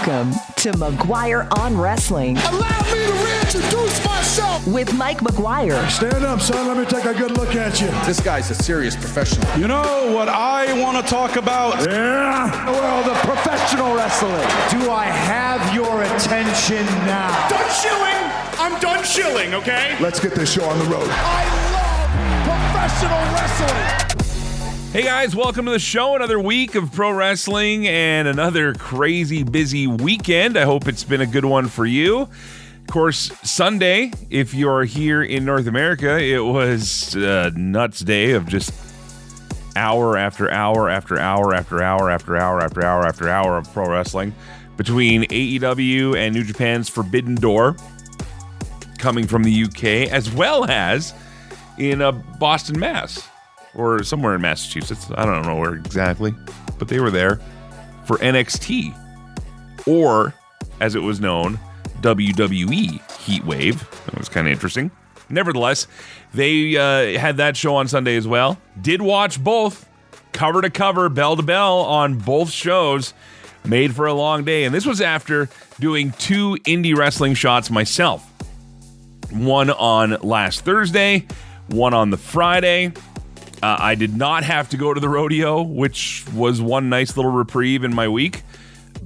Welcome to McGuire on Wrestling. Allow me to reintroduce myself. With Mike McGuire. Stand up, son. Let me take a good look at you. This guy's a serious professional. You know what I want to talk about? Yeah. Well, the professional wrestling. Do I have your attention now? Done shilling. I'm done shilling, okay? Let's get this show on the road. I love professional wrestling. Hey guys, welcome to the show. Another week of pro wrestling and another crazy busy weekend. I hope it's been a good one for you. Of course, Sunday, if you're here in North America, it was a nuts day of just hour after hour after hour after hour after hour after hour after hour of pro wrestling between AEW and New Japan's Forbidden Door coming from the UK, as well as in Boston, Mass. Or somewhere in Massachusetts. I don't know where exactly. But they were there for NXT. Or, as it was known, WWE Heatwave. That was kind of interesting. Nevertheless, they had that show on Sunday as well. Did watch both. Cover to cover, bell to bell on both shows. Made for a long day. And this was after doing 2 indie wrestling shots myself. One on last Thursday. One on the Friday. I did not have to go to the rodeo, which was one nice little reprieve in my week,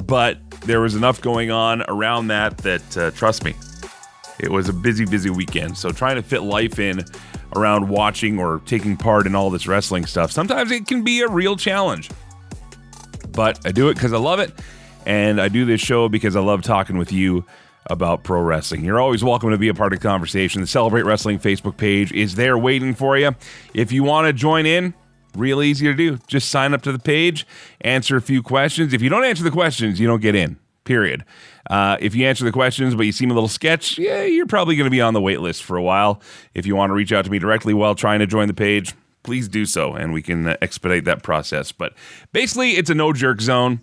but there was enough going on around that trust me, it was a busy, busy weekend. So trying to fit life in around watching or taking part in all this wrestling stuff, sometimes it can be a real challenge. But I do it because I love it, and I do this show because I love talking with you about pro wrestling. You're always welcome to be a part of the conversation. The Celebrate Wrestling Facebook page is there waiting for you. If you want to join in, real easy to do. Just sign up to the page, answer a few questions. If you don't answer the questions, you don't get in, period. If you answer the questions, but you seem a little sketch, yeah, you're probably going to be on the wait list for a while. If you want to reach out to me directly while trying to join the page, please do so, and we can expedite that process. But basically, it's a no-jerk zone.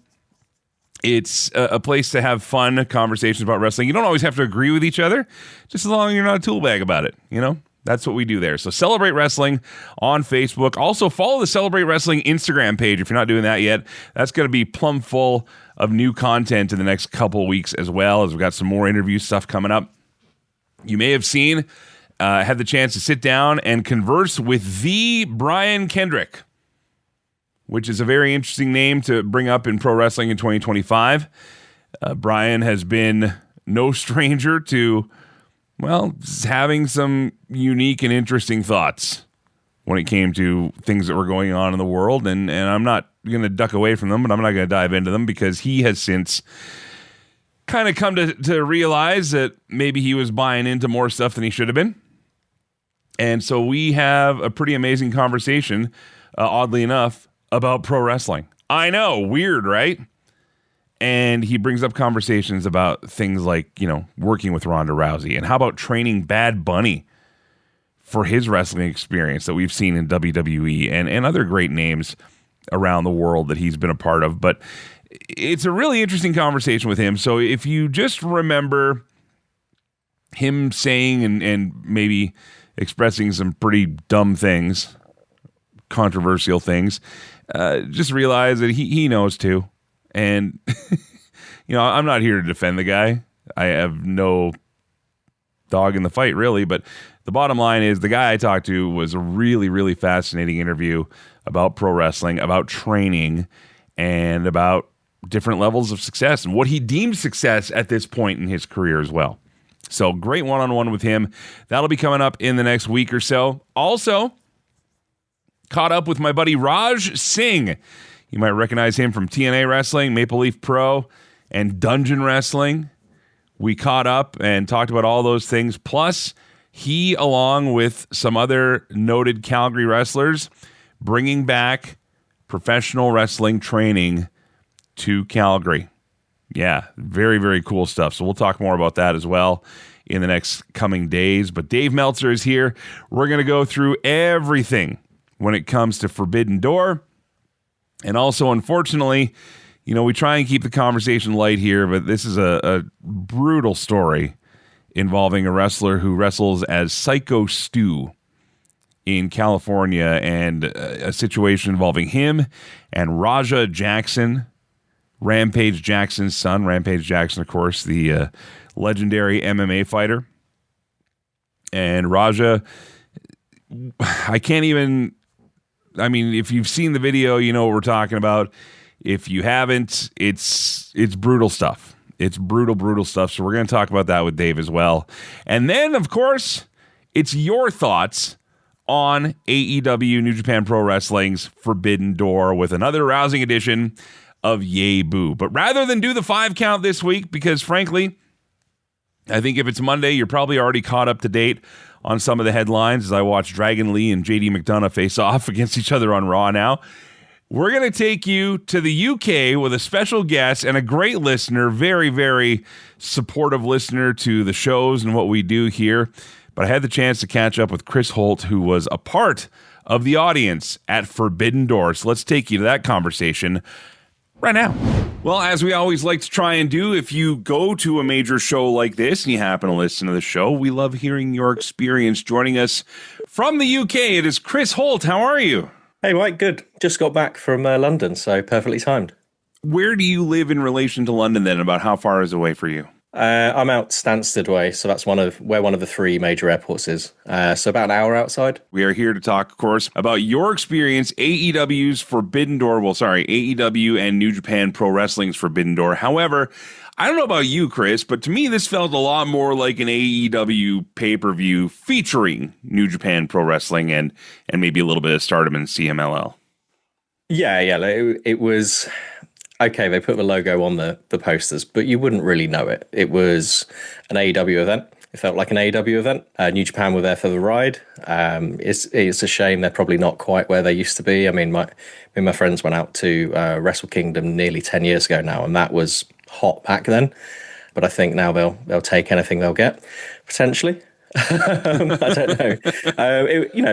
It's a place to have fun conversations about wrestling. You don't always have to agree with each other, just as long as you're not a tool bag about it, you know? That's what we do there. So Celebrate Wrestling on Facebook. Also follow the Celebrate Wrestling Instagram page if you're not doing that yet. That's going to be plumb full of new content in the next couple weeks as well, as we've got some more interview stuff coming up. You may have seen, had the chance to sit down and converse with the Brian Kendrick, which is a very interesting name to bring up in pro wrestling in 2025. Brian has been no stranger to, well, having some unique and interesting thoughts when it came to things that were going on in the world. And I'm not going to duck away from them, but I'm not going to dive into them because he has since kind of come to realize that maybe he was buying into more stuff than he should have been. And so we have a pretty amazing conversation, oddly enough, about pro wrestling. I know, weird, right? And he brings up conversations about things like, you know, working with Ronda Rousey, and how about training Bad Bunny for his wrestling experience that we've seen in WWE and other great names around the world that he's been a part of. But it's a really interesting conversation with him. So if you just remember him saying and maybe expressing some pretty dumb things, controversial things, just realize that he knows too. And, you know, I'm not here to defend the guy. I have no dog in the fight, really. But the bottom line is the guy I talked to was a really, really fascinating interview about pro wrestling, about training, and about different levels of success and what he deemed success at this point in his career as well. So great one-on-one with him. That'll be coming up in the next week or so. Also, caught up with my buddy Raj Singh. You might recognize him from TNA Wrestling, Maple Leaf Pro, and Dungeon Wrestling. We caught up and talked about all those things. Plus, he, along with some other noted Calgary wrestlers, bringing back professional wrestling training to Calgary. Yeah, very, very cool stuff. So we'll talk more about that as well in the next coming days. But Dave Meltzer is here. We're going to go through everything when it comes to Forbidden Door. And also, unfortunately, you know, we try and keep the conversation light here, but this is a brutal story involving a wrestler who wrestles as SykoStu in California, and a situation involving him and Raja Jackson. Rampage Jackson's son. Rampage Jackson, of course, the legendary MMA fighter. And Raja, if you've seen the video, you know what we're talking about. If you haven't, it's brutal stuff. It's brutal stuff. So we're going to talk about that with Dave as well. And then, of course, it's your thoughts on AEW New Japan Pro Wrestling's Forbidden Door with another rousing edition of Yay Boo. But rather than do the 5 count this week, because frankly, I think if it's Monday, you're probably already caught up to date on some of the headlines as I watch Dragon Lee and JD McDonough face off against each other on Raw now. We're going to take you to the UK with a special guest and a great listener, very, very supportive listener to the shows and what we do here. But I had the chance to catch up with Chris Holt, who was a part of the audience at Forbidden Door. So let's take you to that conversation right now. Well, as we always like to try and do, if you go to a major show like this and you happen to listen to the show, we love hearing your experience. Joining us from the UK, it is Chris Holt. How are you? Hey, Mike, good. Just got back from London, so perfectly timed. Where do you live in relation to London then? About how far is it away for you? I'm out Stansted way, so that's where one of the 3 major airports is. So about an hour outside. We are here to talk, of course, about your experience, AEW's Forbidden Door. Well, sorry, AEW and New Japan Pro Wrestling's Forbidden Door. However, I don't know about you, Chris, but to me, this felt a lot more like an AEW pay-per-view featuring New Japan Pro Wrestling and maybe a little bit of Stardom and CMLL. Yeah, it was... Okay, they put the logo on the posters, but you wouldn't really know it. It was an AEW event. It felt like an AEW event. New Japan were there for the ride. It's a shame they're probably not quite where they used to be. I mean, my friends went out to Wrestle Kingdom nearly 10 years ago now, and that was hot back then. But I think now they'll take anything they'll get, potentially. I don't know.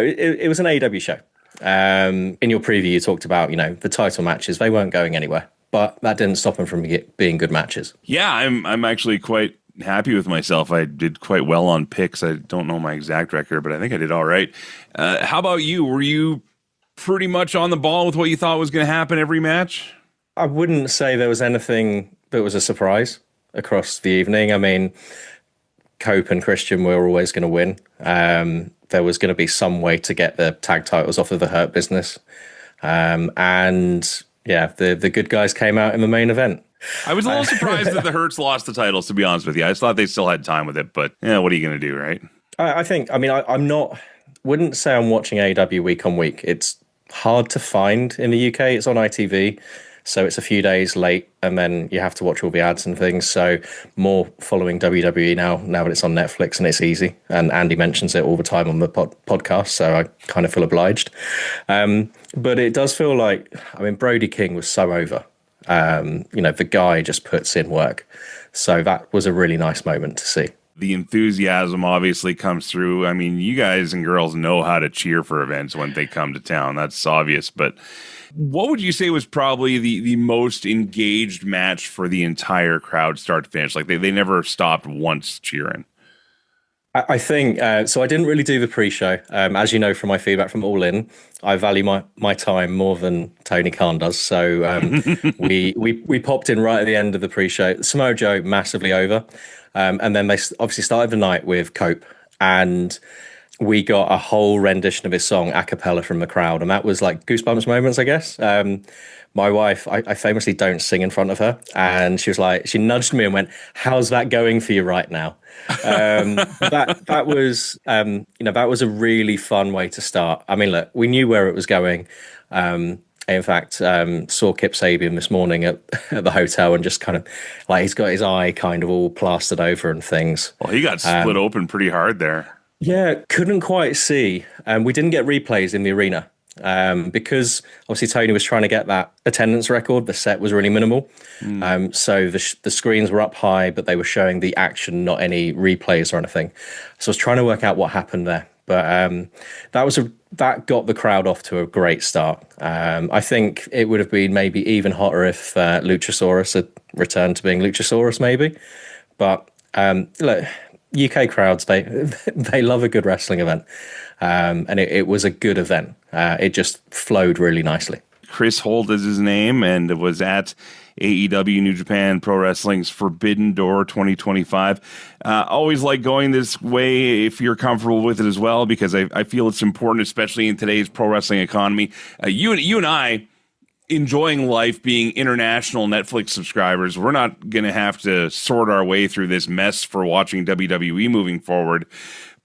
It was an AEW show. In your preview, you talked about, the title matches. They weren't going anywhere. But that didn't stop them from being good matches. Yeah, I'm actually quite happy with myself. I did quite well on picks. I don't know my exact record, but I think I did all right. How about you? Were you pretty much on the ball with what you thought was going to happen every match? I wouldn't say there was anything that was a surprise across the evening. I mean, Cope and Christian were always going to win. There was going to be some way to get the tag titles off of the Hurt Business. Yeah, the good guys came out in the main event. I was a little surprised that the Hurts lost the titles, to be honest with you. I just thought they still had time with it, but what are you going to do, right? Wouldn't say I'm watching AEW week on week. It's hard to find in the UK. It's on ITV, so it's a few days late, and then you have to watch all the ads and things. So more following WWE now that it's on Netflix and it's easy. And Andy mentions it all the time on the podcast, so I kind of feel obliged. But it does feel like, Brody King was so over. The guy just puts in work. So that was a really nice moment to see. The enthusiasm obviously comes through. I mean, you guys and girls know how to cheer for events when they come to town. That's obvious. But what would you say was probably the most engaged match for the entire crowd, start to finish? Like they never stopped once cheering. I think so. I didn't really do the pre-show. As you know from my feedback from All In, I value my time more than Tony Khan does. So we popped in right at the end of the pre-show. Samoa Joe massively over, and then they obviously started the night with Cope, and we got a whole rendition of his song a cappella from the crowd, and that was like goosebumps moments, I guess. My wife, I famously don't sing in front of her, and she nudged me and went, "How's that going for you right now?" That was a really fun way to start. I mean, look, we knew where it was going. In fact, saw Kip Sabian this morning at the hotel, and just kind of like he's got his eye kind of all plastered over and things. Well, he got split open pretty hard there. Yeah, couldn't quite see. We didn't get replays in the arena. Because obviously Tony was trying to get that attendance record. The set was really minimal. So the screens were up high, but they were showing the action, not any replays or anything. So I was trying to work out what happened there. But that got the crowd off to a great start. I think it would have been maybe even hotter if Luchasaurus had returned to being Luchasaurus, maybe. But look, UK crowds, they love a good wrestling event. And it was a good event. It just flowed really nicely. Chris Holt is his name, and it was at AEW New Japan Pro Wrestling's Forbidden Door 2025. Always like going this way if you're comfortable with it as well, because I feel it's important, especially in today's pro wrestling economy. You and I, enjoying life, being international Netflix subscribers, we're not going to have to sort our way through this mess for watching WWE moving forward.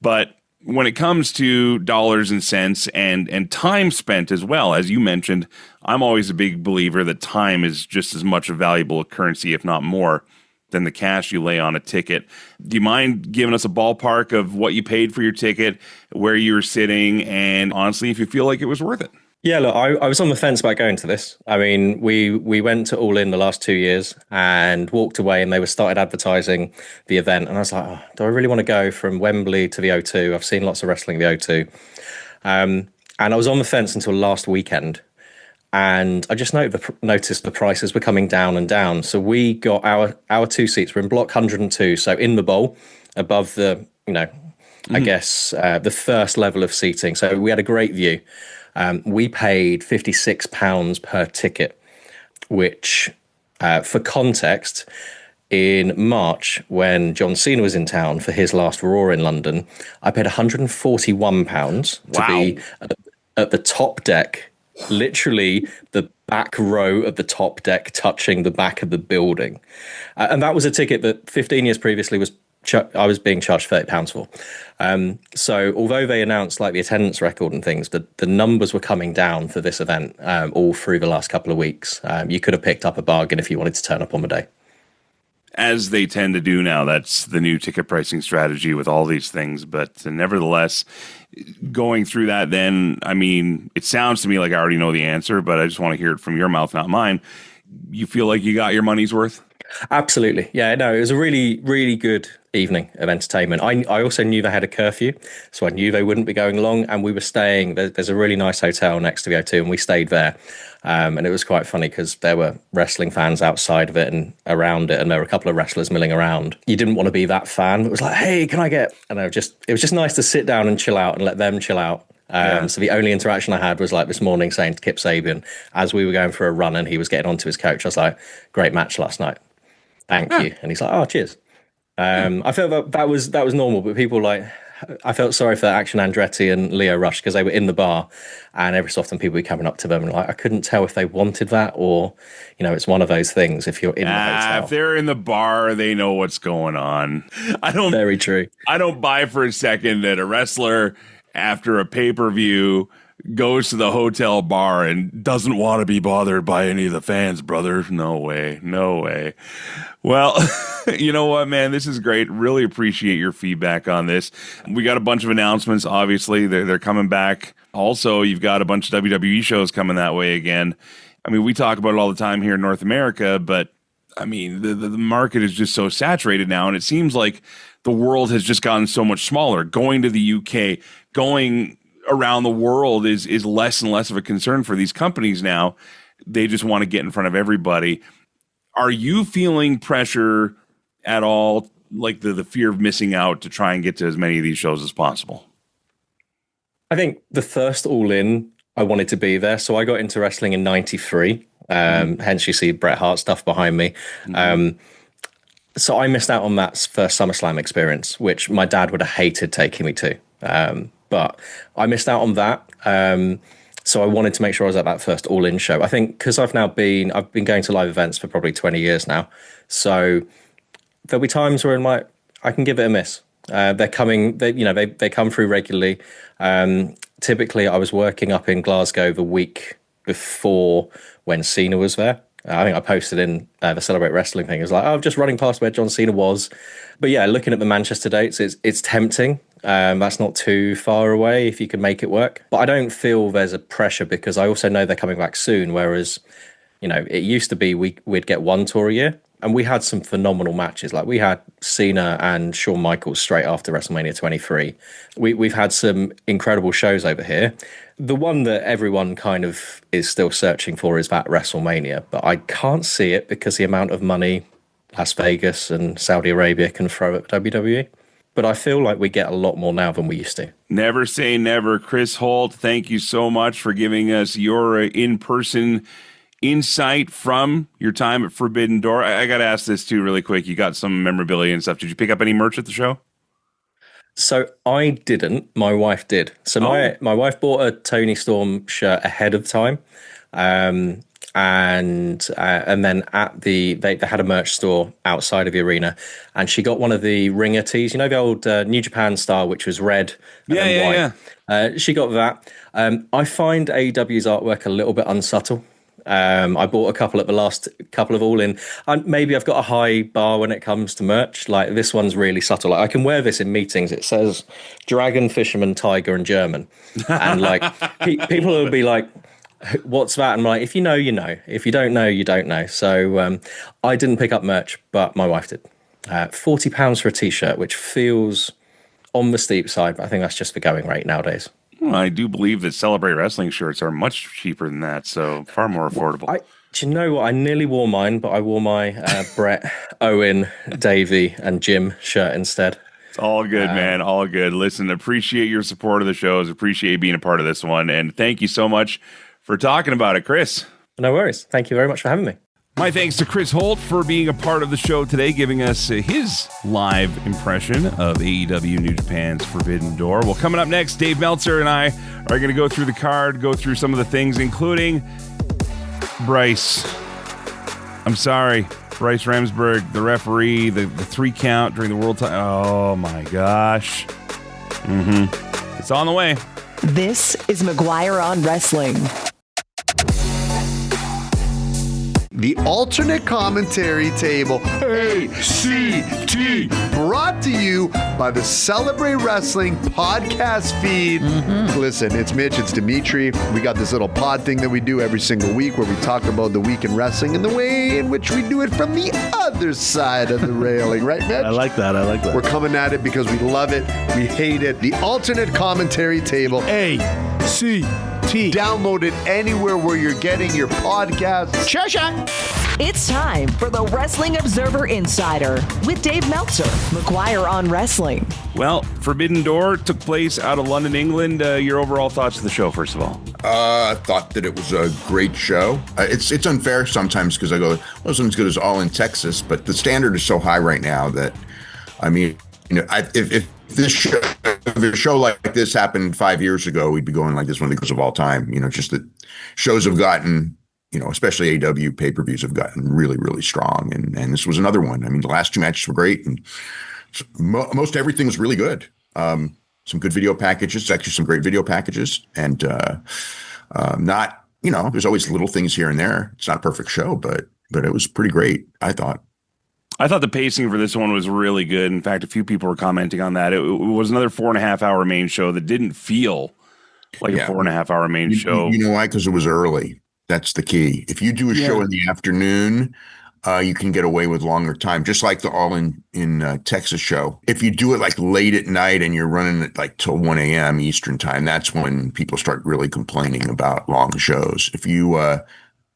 But when it comes to dollars and cents and time spent as well, as you mentioned, I'm always a big believer that time is just as much a valuable currency, if not more, than the cash you lay on a ticket. Do you mind giving us a ballpark of what you paid for your ticket, where you were sitting, and honestly, if you feel like it was worth it? Yeah, look, I was on the fence about going to this. I mean, we went to All In the last 2 years and walked away, and they started advertising the event. And I was like, oh, do I really want to go from Wembley to the O2? I've seen lots of wrestling in the O2. And I was on the fence until last weekend. And I just noticed the prices were coming down and down. So we got our 2 seats. We're in block 102, so in the bowl, above the, I guess, the first level of seating. So we had a great view. We paid £56 per ticket, which, for context, in March, when John Cena was in town for his last Raw in London, I paid £141 to be at the top deck, literally the back row of the top deck, touching the back of the building. And that was a ticket that 15 years previously I was being charged £30 for. So although they announced like the attendance record and things, the numbers were coming down for this event all through the last couple of weeks. You could have picked up a bargain if you wanted to turn up on the day. As they tend to do now. That's the new ticket pricing strategy with all these things. But nevertheless, going through that then, I mean, it sounds to me like I already know the answer, but I just want to hear it from your mouth, not mine. You feel like you got your money's worth? Absolutely. Yeah, no, it was a really, really good evening of entertainment. I also knew they had a curfew, so I knew they wouldn't be going long, and we were staying, there's a really nice hotel next to the O2, and we stayed there. And it was quite funny because there were wrestling fans outside of it and around it, and there were a couple of wrestlers milling around. You didn't want to be that fan. It was like, hey, can I get... And it was just nice to sit down and chill out and let them chill out. So the only interaction I had was like this morning saying to Kip Sabian, as we were going for a run and he was getting onto his coach, I was like, great match last night. Thank you. And he's like, oh, cheers. I felt that was normal, but people I felt sorry for Action Andretti and Leo Rush because they were in the bar, and every so often people were coming up to them and I couldn't tell if they wanted that or, it's one of those things. If you're in the hotel, if they're in the bar, they know what's going on. Very true. I don't buy for a second that a wrestler after a pay-per-view goes to the hotel bar and doesn't want to be bothered by any of the fans, brother. No way. Well, you know what, man? This is great. Really appreciate your feedback on this. We got a bunch of announcements. Obviously, they're coming back. Also, you've got a bunch of WWE shows coming that way again. I mean, we talk about it all the time here in North America, but I mean, the market is just so saturated now, and it seems like the world has just gotten so much smaller. Going to the UK, going around the world is less and less of a concern for these companies now. They just want to get in front of everybody. Are you feeling pressure at all, like the fear of missing out, to try and get to as many of these shows as possible? I think the first All In, I wanted to be there. So I got into wrestling in 93. Hence you see Bret Hart stuff behind me. So I missed out on that first SummerSlam experience, which my dad would have hated taking me to. But I missed out on that. So I wanted to make sure I was at that first All In show. I think because I've been going to live events for probably 20 years now. So there'll be times where I can give it a miss. They're coming, they come through regularly. Typically I was working up in Glasgow the week before when Cena was there. I think I posted in the Celebrate Wrestling thing. It was like, I'm just running past where John Cena was. But yeah, looking at the Manchester dates, it's tempting. That's not too far away if you can make it work. But I don't feel there's a pressure because I also know they're coming back soon. Whereas, it used to be we'd get one tour a year. And we had some phenomenal matches. Like we had Cena and Shawn Michaels straight after WrestleMania 23. We've had some incredible shows over here. The one that everyone kind of is still searching for is that WrestleMania. But I can't see it because the amount of money Las Vegas and Saudi Arabia can throw at WWE. but I feel like we get a lot more now than we used to. Never say never. Chris Holt, thank you so much for giving us your in-person insight from your time at Forbidden Door. I got to ask this too really quick. You got some memorabilia and stuff. Did you pick up any merch at the show? So I didn't. My wife did. So my wife bought a Tony Storm shirt ahead of time. And then at they had a merch store outside of the arena, and she got one of the ringer tees, you know, the old New Japan style, which was red and white. She got that. I find AEW's artwork a little bit unsubtle. I bought a couple at the last couple of All In. Maybe I've got a high bar when it comes to merch. Like, this one's really subtle. Like, I can wear this in meetings. It says Dragon, Fisherman, Tiger, and German. And like people will be like, what's that? And I'm like, if you know, you know. If you don't know, you don't know. So I didn't pick up merch, but my wife did. £40 for a t-shirt, which feels on the steep side, but I think that's just the going rate nowadays. Well, I do believe that Celebrate Wrestling shirts are much cheaper than that, so far more affordable. Do you know what? I nearly wore mine, but I wore my Brett, Owen, Davey, and Jim shirt instead. It's all good, man. All good. Listen, appreciate your support of the shows. Appreciate being a part of this one. And thank you so much for talking about it, Chris. No worries. Thank you very much for having me. My thanks to Chris Holt for being a part of the show today, giving us his live impression of AEW New Japan's Forbidden Door. Well, coming up next, Dave Meltzer and I are going to go through the card, go through some of the things, including Bryce. I'm sorry, Bryce Remsburg, the referee, the 3 count during the World Title. Oh, my gosh. It's on the way. This is McGuire on Wrestling. The alternate commentary table, ACT, brought to you by the Celebrate Wrestling podcast feed. Listen, it's Mitch, it's Dimitri. We got this little pod thing that we do every single week where we talk about the week in wrestling and the way in which we do it from the other side of the railing, right, Mitch? I like that. We're coming at it because we love it, we hate it. The alternate commentary table, ACT. Download it anywhere where you're getting your podcasts. Cha-cha! It's time for the Wrestling Observer Insider with Dave Meltzer, McGuire on Wrestling. Well, Forbidden Door took place out of London, England. Your overall thoughts of the show, first of all? I thought that it was a great show. It's unfair sometimes because I go, well, it wasn't as good as All in Texas, but the standard is so high right now that, I mean, you know, if a show like this happened 5 years ago, we'd be going like this one of the greatest of all time. You know, just that shows have gotten, you know, especially AEW pay-per-views have gotten really, really strong. And this was another one. I mean, the last 2 matches were great, and most everything was really good. Some good video packages, actually some great video packages, and not, you know, there's always little things here and there. It's not a perfect show, but it was pretty great, I thought. I thought the pacing for this one was really good. In fact, a few people were commenting on that. It was another 4.5 hour main show that didn't feel like a 4.5 hour main show. You know why? Because it was early. That's the key. If you do a show in the afternoon, you can get away with longer time, just like the All in Texas show. If you do it like late at night and you're running it like till 1 a.m. Eastern time, that's when people start really complaining about long shows. If you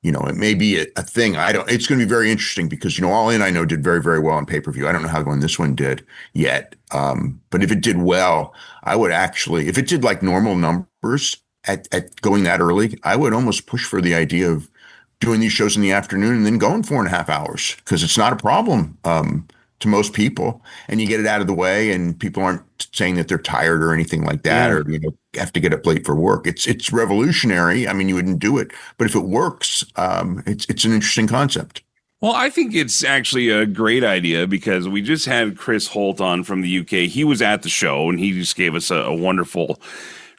you know, it may be a thing. It's going to be very interesting because, you know, All In, I know, did very, very well on pay-per-view. I don't know how this one did yet. But if it did well, I would actually, if it did like normal numbers at going that early, I would almost push for the idea of doing these shows in the afternoon and then going 4.5 hours, because it's not a problem to most people, and you get it out of the way, and people aren't saying that they're tired or anything like that, or, you know, have to get up late for work. It's revolutionary. I mean, you wouldn't do it, but if it works, it's an interesting concept. Well, I think it's actually a great idea because we just had Chris Holt on from the UK. He was at the show and he just gave us a wonderful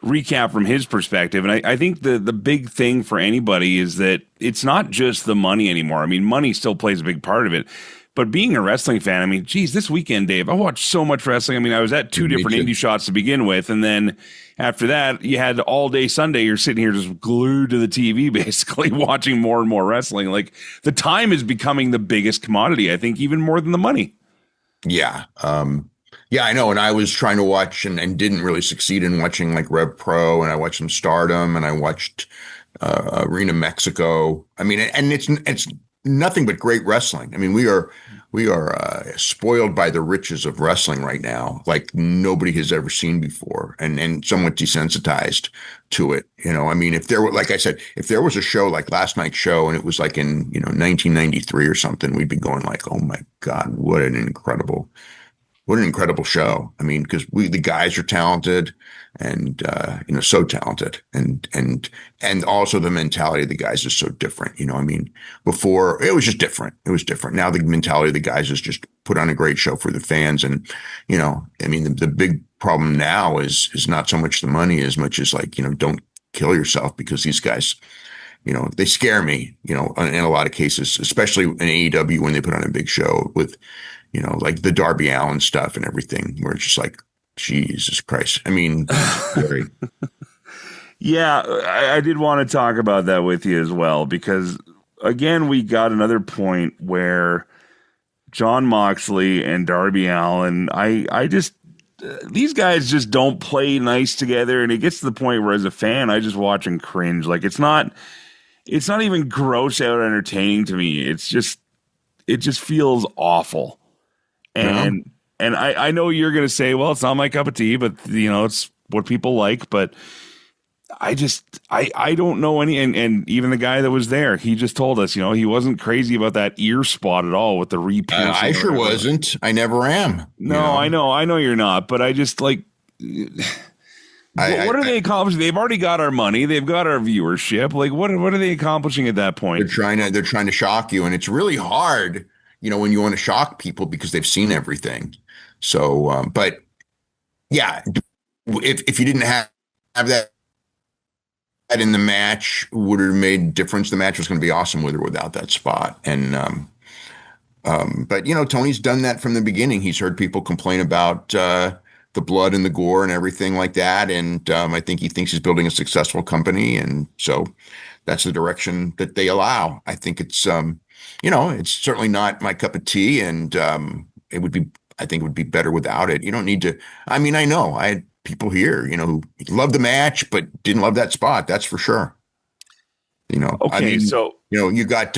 recap from his perspective. And I think the big thing for anybody is that it's not just the money anymore. I mean, money still plays a big part of it. But being a wrestling fan, I mean, geez, this weekend, Dave, I watched so much wrestling. I mean, I was at 2 different indie shots to begin with. And then after that, you had all day Sunday. You're sitting here just glued to the TV, basically watching more and more wrestling. Like, the time is becoming the biggest commodity, I think, even more than the money. Yeah. Yeah, I know. And I was trying to watch and didn't really succeed in watching like Rev Pro, and I watched some Stardom, and I watched Arena Mexico. I mean, and it's nothing but great wrestling. I mean, we are we are spoiled by the riches of wrestling right now, like nobody has ever seen before, and somewhat desensitized to it. I mean, if there were, like I said, if there was a show like last night's show and it was like in 1993 or something, we'd be going like, oh my God, what an incredible show. I mean, because the guys are talented and, so talented and also the mentality of the guys is so different. I mean, before it was just different. It was different. Now the mentality of the guys is just put on a great show for the fans. And, I mean, the big problem now is not so much the money as much as like, don't kill yourself, because these guys, they scare me, in a lot of cases, especially in AEW when they put on a big show with, like the Darby Allin stuff and everything, where it's just like, Jesus Christ. I mean, scary. Yeah, I did want to talk about that with you as well, because again, we got another point where Jon Moxley and Darby Allin, I just, these guys just don't play nice together. And it gets to the point where as a fan, I just watch and cringe. Like it's not even gross out entertaining to me. It just feels awful. And I know you're going to say, well, it's not my cup of tea, but it's what people like. But I don't know any. And even the guy that was there, he just told us, he wasn't crazy about that ear spot at all with the re-piercing. I sure wasn't. I never am. No, I know you're not. But I just like, what are they accomplishing? They've already got our money. They've got our viewership. Like, what are they accomplishing at that point? They're trying to shock you, and it's really hard. When you want to shock people because they've seen everything. So, but yeah, if you didn't have that in the match, would it have made a difference? The match was going to be awesome with or without that spot. And, but Tony's done that from the beginning. He's heard people complain about, the blood and the gore and everything like that. And, I think he thinks he's building a successful company. And so that's the direction that they allow. I think it's, it's certainly not my cup of tea, and I think it would be better without it. You don't need to. I mean, I know I had people here, who loved the match but didn't love that spot. That's for sure. Okay, I mean, so you got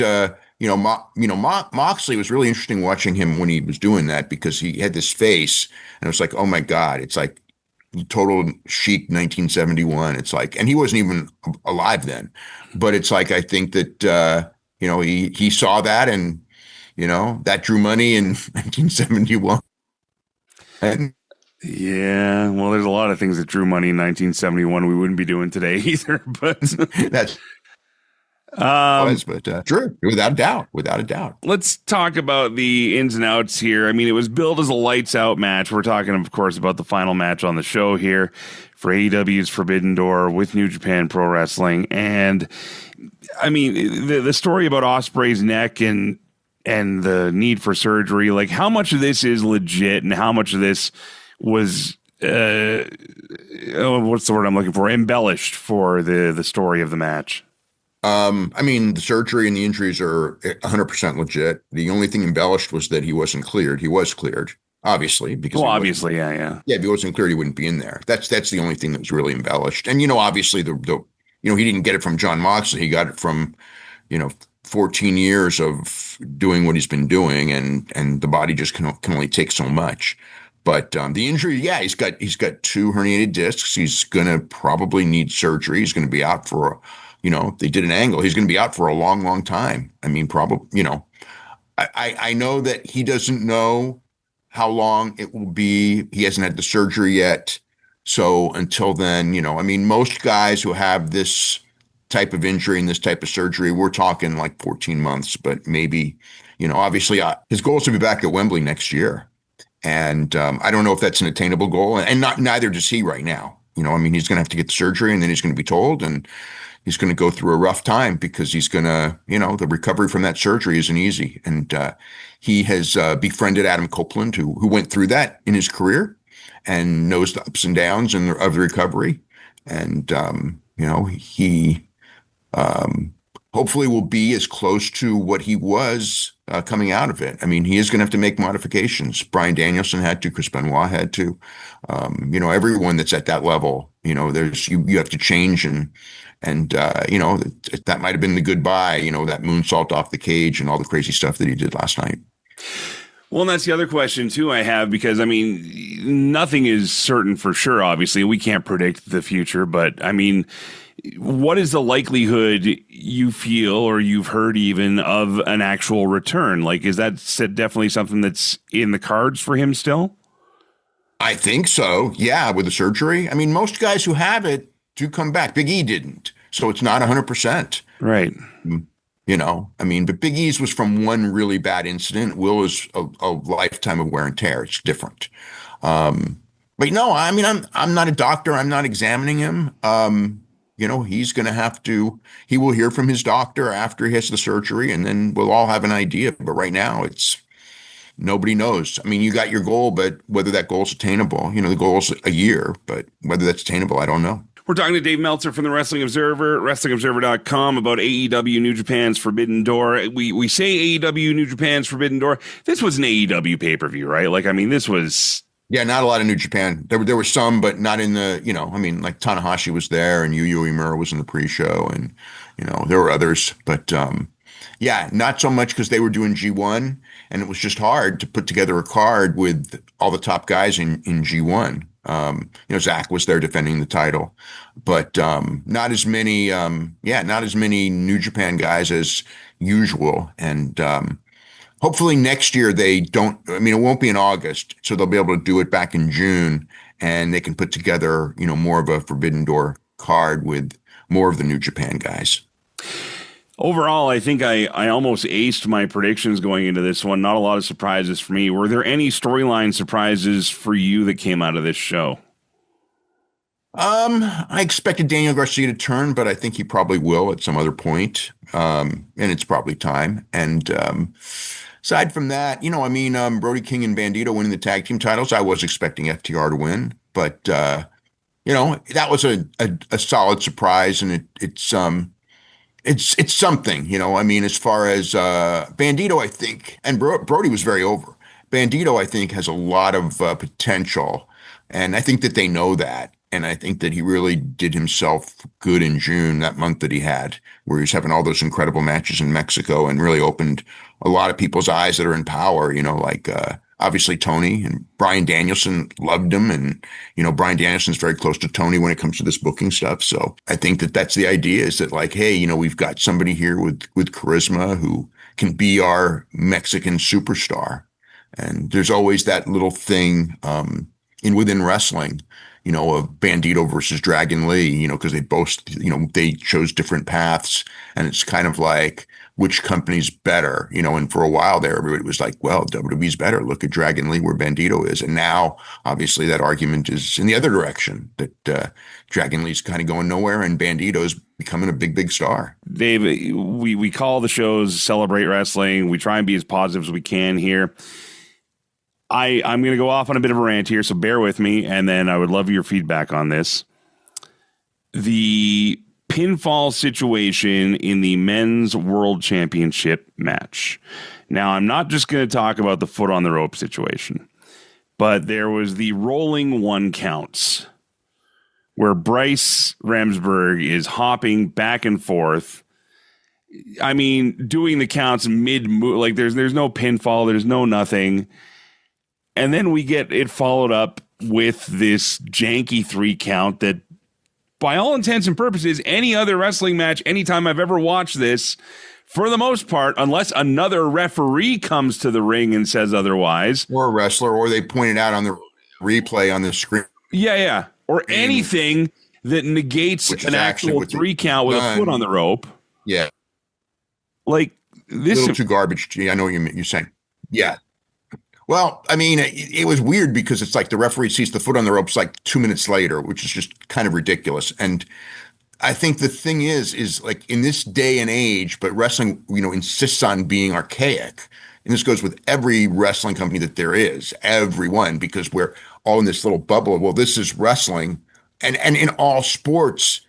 Moxley was really interesting watching him when he was doing that, because he had this face, and it was like, oh my God, it's like total chic 1971. It's like, and he wasn't even alive then, but it's like I think that. He saw that, and, that drew money in 1971. Yeah, well, there's a lot of things that drew money in 1971 we wouldn't be doing today either. But that's true, without a doubt. Let's talk about the ins and outs here. I mean, it was billed as a lights out match. We're talking, of course, about the final match on the show here for AEW's Forbidden Door with New Japan Pro Wrestling. And I mean, the story about Ospreay's neck and the need for surgery, like how much of this is legit and how much of this was, what's the word I'm looking for? Embellished for the story of the match. I mean, the surgery and the injuries are 100% legit. The only thing embellished was that he wasn't cleared. He was cleared, obviously, because yeah. If he wasn't cleared, he wouldn't be in there. That's the only thing that was really embellished. And obviously he didn't get it from Jon Moxley. He got it from 14 years of doing what he's been doing, and the body just can only take so much. But the injury, yeah, he's got 2 herniated discs. He's gonna probably need surgery. He's gonna be out for they did an angle. He's going to be out for a long, long time. I mean, probably, I know that he doesn't know how long it will be. He hasn't had the surgery yet. So until then, I mean, most guys who have this type of injury and this type of surgery, we're talking like 14 months, but maybe, obviously his goal is to be back at Wembley next year. And I don't know if that's an attainable goal, and neither does he right now. I mean, he's going to have to get the surgery, and then he's going to be told, and he's going to go through a rough time, because he's going to, the recovery from that surgery isn't easy. And he has befriended Adam Copeland, who went through that in his career and knows the ups and downs of the recovery. And, he hopefully will be as close to what he was coming out of it. I mean, he is going to have to make modifications. Bryan Danielson had to, Chris Benoit had to, everyone that's at that level, there's, you have to change, and that might've been the goodbye, that moonsault off the cage and all the crazy stuff that he did last night. Well, and that's the other question, too, I have, because, I mean, nothing is certain for sure, obviously. We can't predict the future, but, I mean, what is the likelihood you feel or you've heard even of an actual return? Like, is that definitely something that's in the cards for him still? I think so. Yeah, with the surgery. I mean, most guys who have it do come back. Big E didn't, so it's not 100%. Right. You know, I mean, but Big E's was from one really bad incident. Will is a lifetime of wear and tear. It's different. But no, I mean, I'm not a doctor. I'm not examining him. You know, he's going to have to. He will hear from his doctor after he has the surgery, and then we'll all have an idea. But right now, nobody knows. I mean, you got your goal, but whether that goal is attainable, you know, the goal is a year, but whether that's attainable, I don't know. We're talking to Dave Meltzer from the Wrestling Observer, WrestlingObserver.com, about AEW New Japan's Forbidden Door. We say AEW New Japan's Forbidden Door. This was an AEW pay-per-view, right? Like, I mean, this was... Yeah, not a lot of New Japan. There were some, but not in the, you know, I mean, like Tanahashi was there and Yu Uemura was in the pre-show and, you know, there were others. But, yeah, not so much because they were doing G1 and it was just hard to put together a card with all the top guys in G1. You know, Zach was there defending the title, but not as many New Japan guys as usual. And hopefully next year they don't, I mean, it won't be in August, so they'll be able to do it back in June and they can put together, you know, more of a Forbidden Door card with more of the New Japan guys. Overall, I think I almost aced my predictions going into this one. Not a lot of surprises for me. Were there any storyline surprises for you that came out of this show? I expected Daniel Garcia to turn, but I think he probably will at some other point. And it's probably time. And aside from that, you know, I mean, Brody King and Bandito winning the tag team titles, I was expecting FTR to win, but you know, that was a solid surprise, and it's something, you know. I mean, as far as Bandito, I think, and Brody was very over. Bandito, I think, has a lot of potential, and I think that they know that. And I think that he really did himself good in June, that month that he had, where he was having all those incredible matches in Mexico and really opened a lot of people's eyes that are in power, you know, like obviously Tony and Bryan Danielson loved him. And, you know, Bryan Danielson's very close to Tony when it comes to this booking stuff. So I think that that's the idea, is that like, hey, you know, we've got somebody here with charisma who can be our Mexican superstar. And there's always that little thing within wrestling, you know, of Bandito versus Dragon Lee, you know, because they both, you know, they chose different paths, and it's kind of like, which company's better, you know. And for a while there, everybody was like, well, WWE's better. Look at Dragon Lee where Bandito is. And now, obviously, that argument is in the other direction, that Dragon Lee's kind of going nowhere and Bandito's becoming a big, big star. Dave, we call the shows Celebrate Wrestling. We try and be as positive as we can here. I'm going to go off on a bit of a rant here, so bear with me, and then I would love your feedback on this. The pinfall situation in the men's world championship match. Now, I'm not just going to talk about the foot on the rope situation, but there was the rolling 1 counts where Bryce Remsburg is hopping back and forth. I mean, doing the counts mid-move, like there's no pinfall, there's no nothing. And then we get it followed up with this janky 3 count that, by all intents and purposes, any other wrestling match, anytime I've ever watched this, for the most part, unless another referee comes to the ring and says otherwise. Or a wrestler, or they point it out on the replay on the screen. Yeah. Or anything that negates an actual 3 count with a foot on the rope. Yeah. Like, this. A little too garbage. I know what you're saying. Yeah. Well, I mean, it was weird because it's like the referee sees the foot on the ropes like 2 minutes later, which is just kind of ridiculous. And I think the thing is like in this day and age, but wrestling, you know, insists on being archaic. And this goes with every wrestling company that there is, everyone, because we're all in this little bubble of, well, this is wrestling. And in all sports,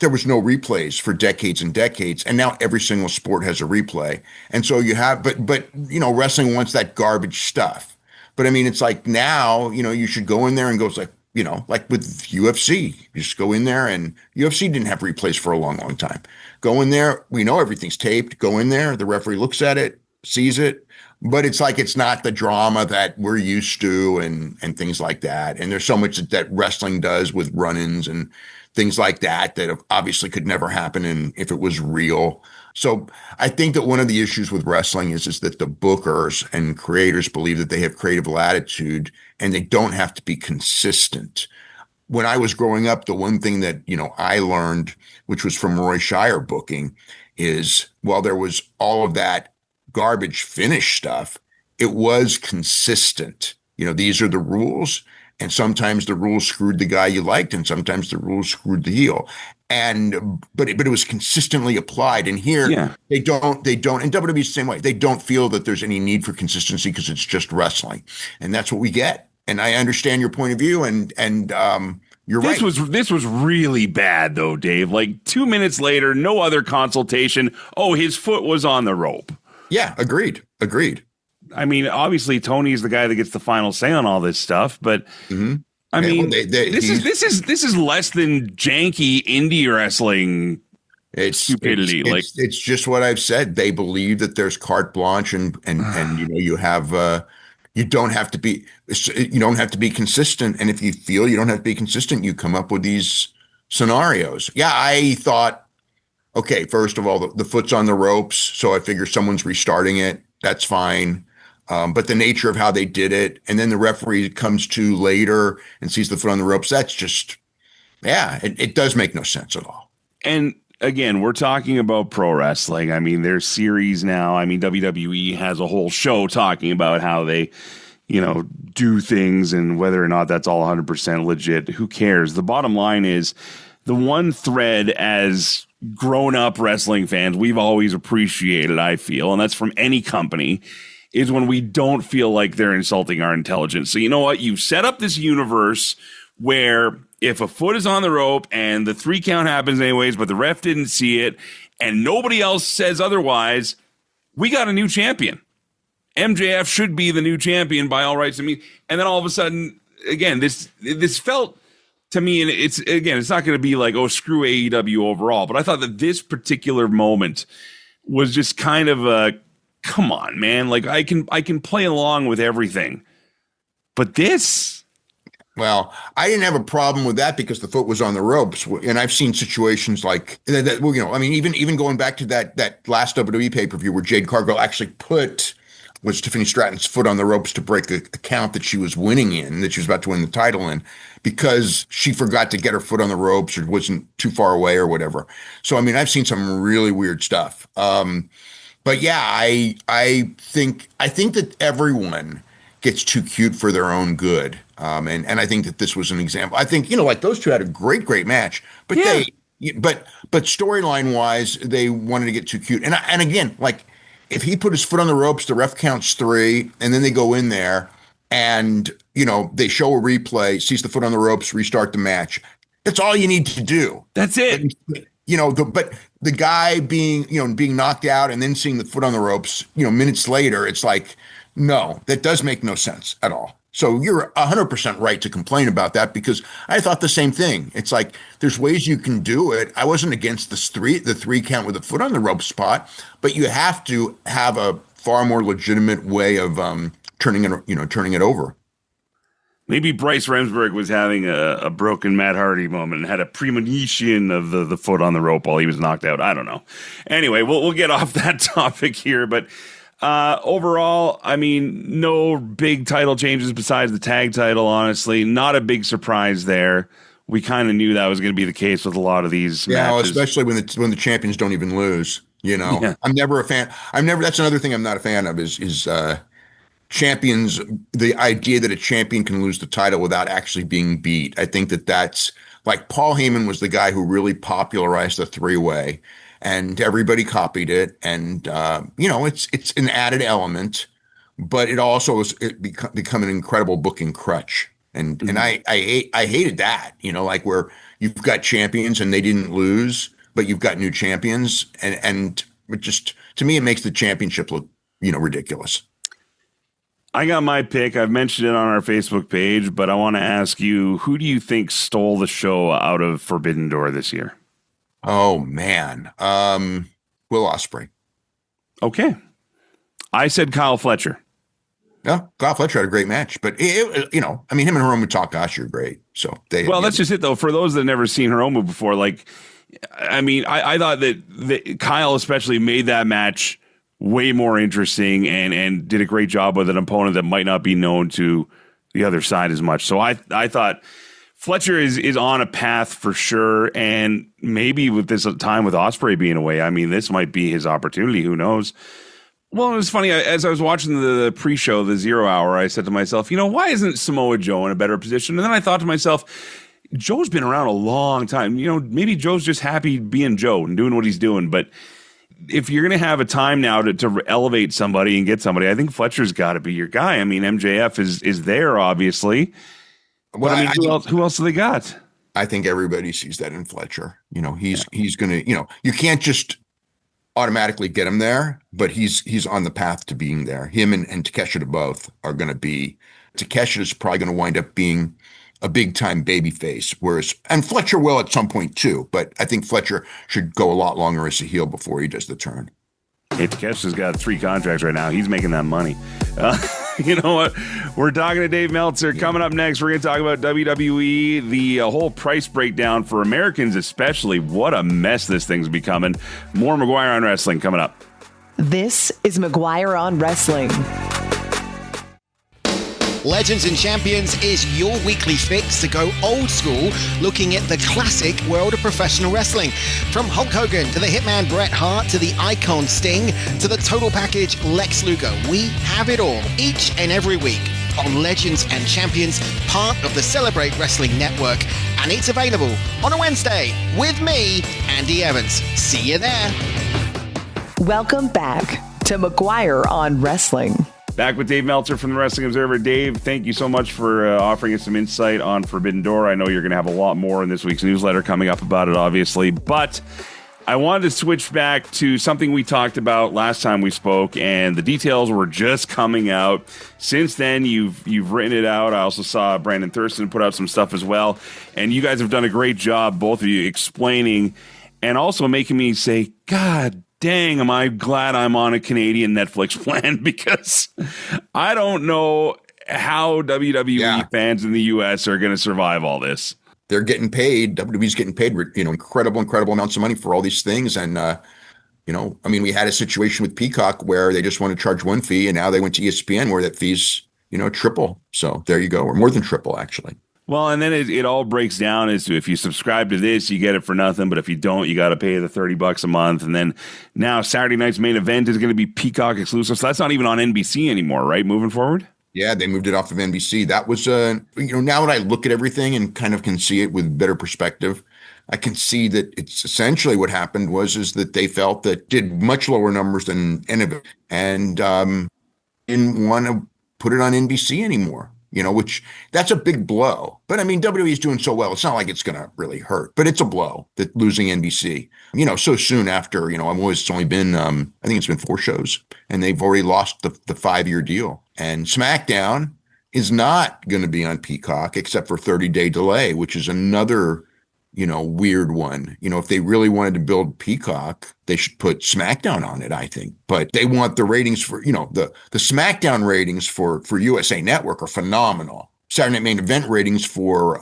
there was no replays for decades and decades. And now every single sport has a replay. And so you have, but you know, wrestling wants that garbage stuff. But I mean, it's like now, you know, you should go in there and go, it's like, you know, like with UFC, you just go in there, and UFC didn't have replays for a long, long time. Go in there. We know everything's taped. Go in there. The referee looks at it, sees it, but it's like it's not the drama that we're used to and things like that. And there's so much that wrestling does with run-ins and things like that obviously could never happen if it was real. So I think that one of the issues with wrestling is that the bookers and creators believe that they have creative latitude and they don't have to be consistent. When I was growing up, the one thing that, I learned, which was from Roy Shire booking, is while there was all of that garbage finish stuff, it was consistent. These are the rules. And sometimes the rules screwed the guy you liked, and sometimes the rules screwed the heel. But it was consistently applied. And here they don't. And WWE's the same way. They don't feel that there's any need for consistency because it's just wrestling, and that's what we get. And I understand your point of view, and you're right. This was really bad though, Dave. Like 2 minutes later, no other consultation. Oh, his foot was on the rope. Yeah, agreed. I mean, obviously Tony's the guy that gets the final say on all this stuff, but I mean, this is less than janky indie wrestling. It's stupidity. It's just what I've said. They believe that there's carte blanche, and you have you don't have to be consistent. And if you feel you don't have to be consistent, you come up with these scenarios. Yeah, I thought, okay, first of all, the foot's on the ropes, so I figure someone's restarting it. That's fine. But the nature of how they did it, and then the referee comes to later and sees the foot on the ropes, that's just, it does make no sense at all. And again, we're talking about pro wrestling. I mean, there's series now. I mean, WWE has a whole show talking about how they, do things and whether or not that's all 100% legit. Who cares? The bottom line is the one thread as grown-up wrestling fans we've always appreciated, I feel, and that's from any company, is when we don't feel like they're insulting our intelligence. So you know what? You set up this universe where if a foot is on the rope and the 3 count happens anyways, but the ref didn't see it and nobody else says otherwise, we got a new champion. MJF should be the new champion by all rights. And then all of a sudden, again, this felt to me, and it's not going to be like, oh, screw AEW overall. But I thought that this particular moment was just kind of a, come on, man. Like I can play along with everything, but this. Well, I didn't have a problem with that because the foot was on the ropes, and I've seen situations like that. I mean, even going back to that last WWE pay-per-view where Jade Cargill actually was Tiffany Stratton's foot on the ropes to break a count that she was winning in, that she was about to win the title in, because she forgot to get her foot on the ropes or wasn't too far away or whatever. So, I mean, I've seen some really weird stuff. But yeah, I think that everyone gets too cute for their own good. And I think that this was an example. I think, like those two had a great match, but but storyline wise, they wanted to get too cute. And again, like if he put his foot on the ropes, the ref counts 3, and then they go in there and, they show a replay, sees the foot on the ropes, restart the match. That's all you need to do. That's it. But the guy being knocked out and then seeing the foot on the ropes, minutes later, it's like, no, that does make no sense at all. So you're 100% right to complain about that, because I thought the same thing. It's like, there's ways you can do it. I wasn't against the 3 count with a foot on the rope spot, but you have to have a far more legitimate way of turning it over. Maybe Bryce Remsburg was having a broken Matt Hardy moment and had a premonition of the foot on the rope while he was knocked out. I don't know. Anyway, we'll get off that topic here, but overall, I mean, no big title changes besides the tag title, honestly. Not a big surprise there. We kind of knew that was going to be the case with a lot of these matches. Especially when the champions don't even lose, Yeah. I'm never a fan. That's another thing I'm not a fan of is champions, the idea that a champion can lose the title without actually being beat. I think that's like Paul Heyman was the guy who really popularized the 3-way, and everybody copied it. And, it's an added element, but it also was become an incredible booking crutch. And I hated that, like where you've got champions and they didn't lose, but you've got new champions. And it just, to me, it makes the championship look, ridiculous. I got my pick. I've mentioned it on our Facebook page, but I want to ask you, who do you think stole the show out of Forbidden Door this year? Oh, man. Will Ospreay. Okay. I said Kyle Fletcher. Yeah, Kyle Fletcher had a great match, but him and Hiromu Takahashi are great. So that's just it though. For those that have never seen Hiromu before, like, I mean, I thought that Kyle especially made that match way more interesting and did a great job with an opponent that might not be known to the other side as much. So I thought Fletcher is on a path for sure, and maybe with this time with Ospreay being away, I mean, this might be his opportunity. Who knows? Well, it was funny. As I was watching the pre-show, the 0 hour, I said to myself, why isn't Samoa Joe in a better position? And then I thought to myself, Joe's been around a long time. Maybe Joe's just happy being Joe and doing what he's doing. But if you're going to have a time now to elevate somebody and get somebody, I think Fletcher's got to be your guy. I mean, MJF is there, obviously. Well, who else do they got? I think everybody sees that in Fletcher. He's going to, you can't just automatically get him there, but he's on the path to being there. Him and Takeshita both are going to be. Takeshita is probably going to wind up being a big time babyface, and Fletcher will at some point too. But I think Fletcher should go a lot longer as a heel before he does the turn. Hey, Takeshita's got 3 contracts right now. He's making that money. You know what? We're talking to Dave Meltzer. Coming up next, we're going to talk about WWE, the whole price breakdown for Americans especially. What a mess this thing's becoming. More McGuire on Wrestling coming up. This is McGuire on Wrestling. Legends and Champions is your weekly fix to go old school, looking at the classic world of professional wrestling. From Hulk Hogan to the Hitman Bret Hart to the Icon Sting to the total package Lex Luger. We have it all each and every week on Legends and Champions, part of the Celebrate Wrestling Network. And it's available on a Wednesday with me, Andy Evans. See you there. Welcome back to McGuire on Wrestling. Back with Dave Meltzer from the Wrestling Observer. Dave, thank you so much for offering us some insight on Forbidden Door. I know you're going to have a lot more in this week's newsletter coming up about it, obviously. But I wanted to switch back to something we talked about last time we spoke, and the details were just coming out. Since then, you've written it out. I also saw Brandon Thurston put out some stuff as well. And you guys have done a great job, both of you, explaining and also making me say, God dang, am I glad I'm on a Canadian Netflix plan, because I don't know how WWE fans in the U.S. are going to survive all this. They're getting paid. WWE's getting paid, incredible amounts of money for all these things. And, we had a situation with Peacock where they just want to charge one fee, and now they went to ESPN where that fee's, triple. So there you go, or more than triple, actually. Well, and then it all breaks down as to if you subscribe to this, you get it for nothing. But if you don't, you got to pay the $30 a month. And then now Saturday night's main event is going to be Peacock exclusive. So that's not even on NBC anymore, right? Moving forward. Yeah, they moved it off of NBC. That was, now that I look at everything and kind of can see it with better perspective, I can see that it's essentially what happened is that they felt that did much lower numbers than NBC and didn't want to put it on NBC anymore. Which that's a big blow. But WWE is doing so well, it's not like it's going to really hurt. But it's a blow that losing NBC, so soon after, it's only been, I think it's been 4 shows, and they've already lost the 5-year deal. And SmackDown is not going to be on Peacock except for 30-day delay, which is another, weird one. If they really wanted to build Peacock, they should put SmackDown on it, I think. But they want the ratings for, the SmackDown ratings for USA Network are phenomenal. Saturday Night Main Event ratings for